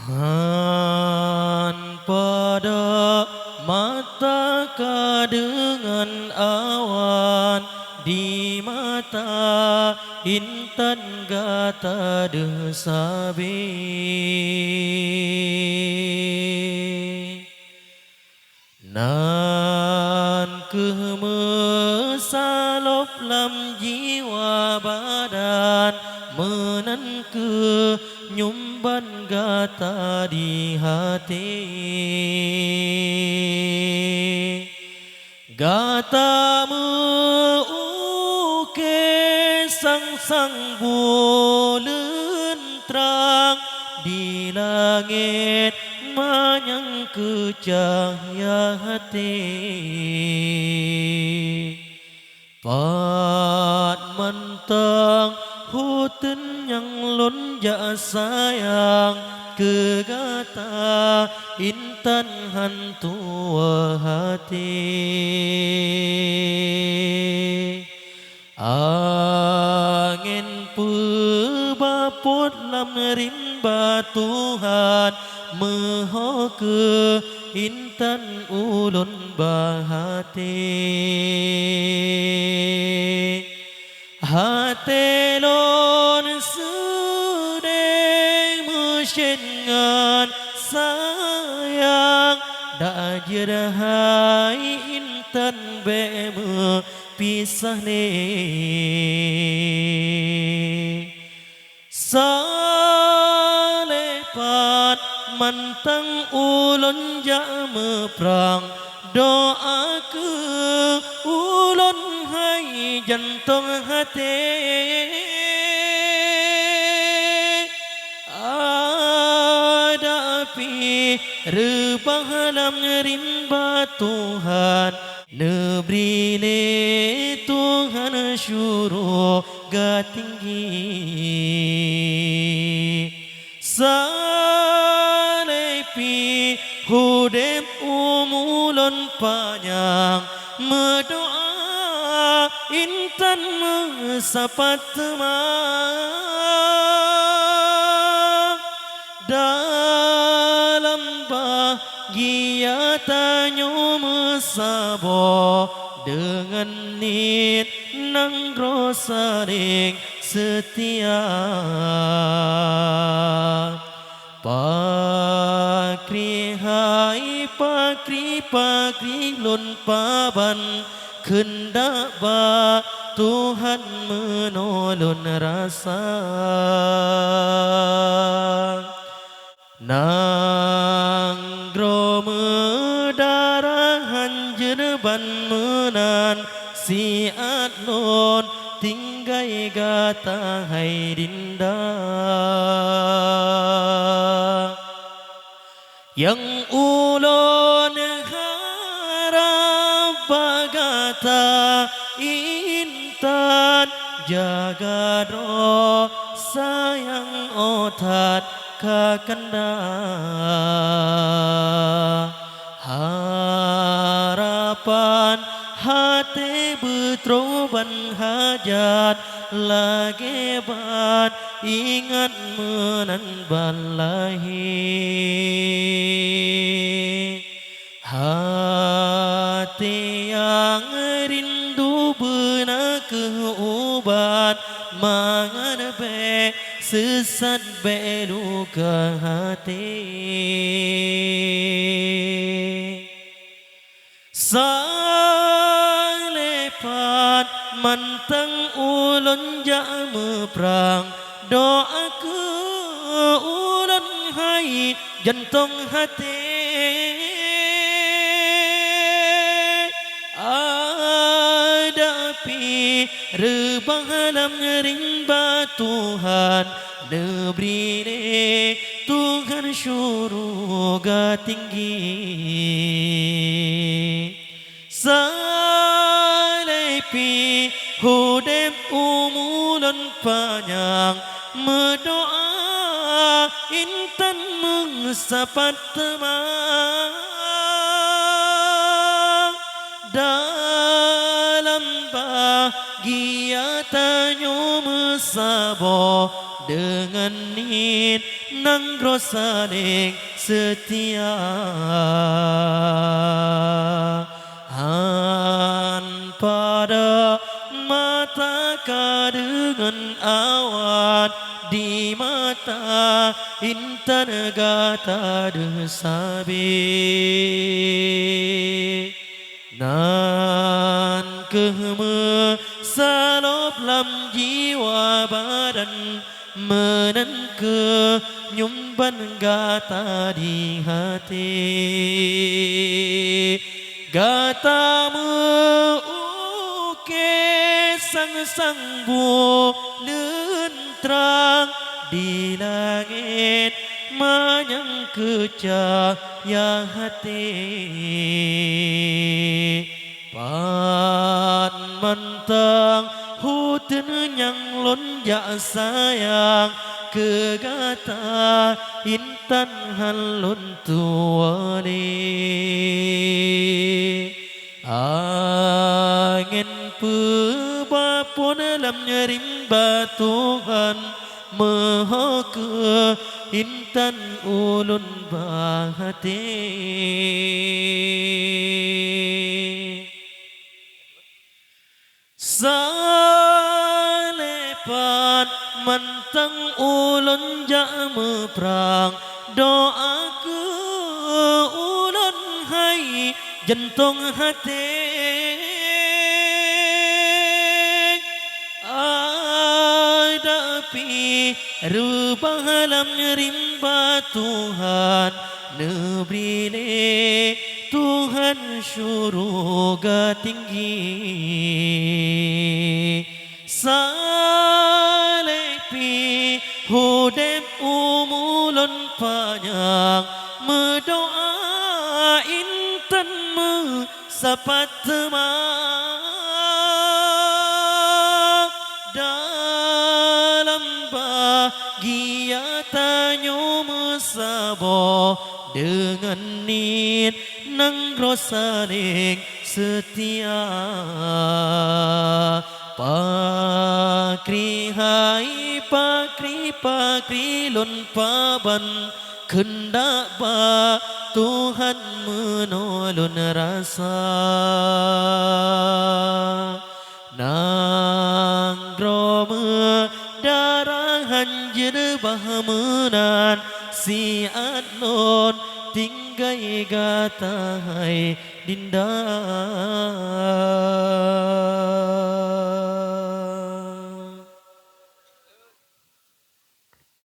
Han pada mata dengan awan di mata intan gata desabe nan kemesalop lam jiwa badan menan ke nyumban gata di hati gata meuke sang bulan terang di langit manyang ke cahaya hati pat mentang hutun yang lonja sayang kegata intan hantu hati angin pebaput lam rimba Tuhan meho ke intan ulun bahati hati lon sedeng musyengan sayang dak jerahai intan beme pisah ni salepat mantang ulun jame perang doa ke ulun hai jantung hati ada api rebah dalam rimba Tuhan nebri le Tuhan syurga tinggi salepi hudep umulun panjang mendoa intan mesapat teman dalam bahagia tanyo mesabo dengan nit nang rosaring setia pakri hai pakri lun paban kendak ba Tuhan menolong rasa nang grome darahan jerban menan siat lon tinggai gata hai dinda yang ulon harap bagata intan jaga do sayang otat kakanda harapan hati betroban hajat lagi bat ingat menan balahi hati yang rindu benak keubat mangan be sesat be luka hati salepat mantang ulun jame perang doa ke ulun hai jantung hati ada api rebah dalam rimba Tuhan nebri le Tuhan syurga tinggi salepi hudep umulun panjang mendoa intan mensapat teman dalam bahagia tanyo mesabo dengan nit nang saling setia han pada mata dengan awan di mata intan gata desabi nan kehme salop lam jiwa badan menen ke nyumban gata di hati gata uke sang bulan terang di langit manyang kecahaya hati pan mentang hutun yang lonjak sayang kegata intan halun tuwali angin pebapun lam nyerimba Tuhan maha intan ulun bahati salepan mentang ulun jame perang doa ke ulun hai jantung hati adapi rubah lam rimba Tuhan nebrile Tuhan syurga tinggi salepi hudep umulun panjang mendoa intan sapat dalam bahagia tanyo mesabo dengan nit nang saling setia pakri hai pakri lun paban kendak ba Tuhan menolong rasa nang drome darah hanjir bahmenan si anon tinggai gata hai dinda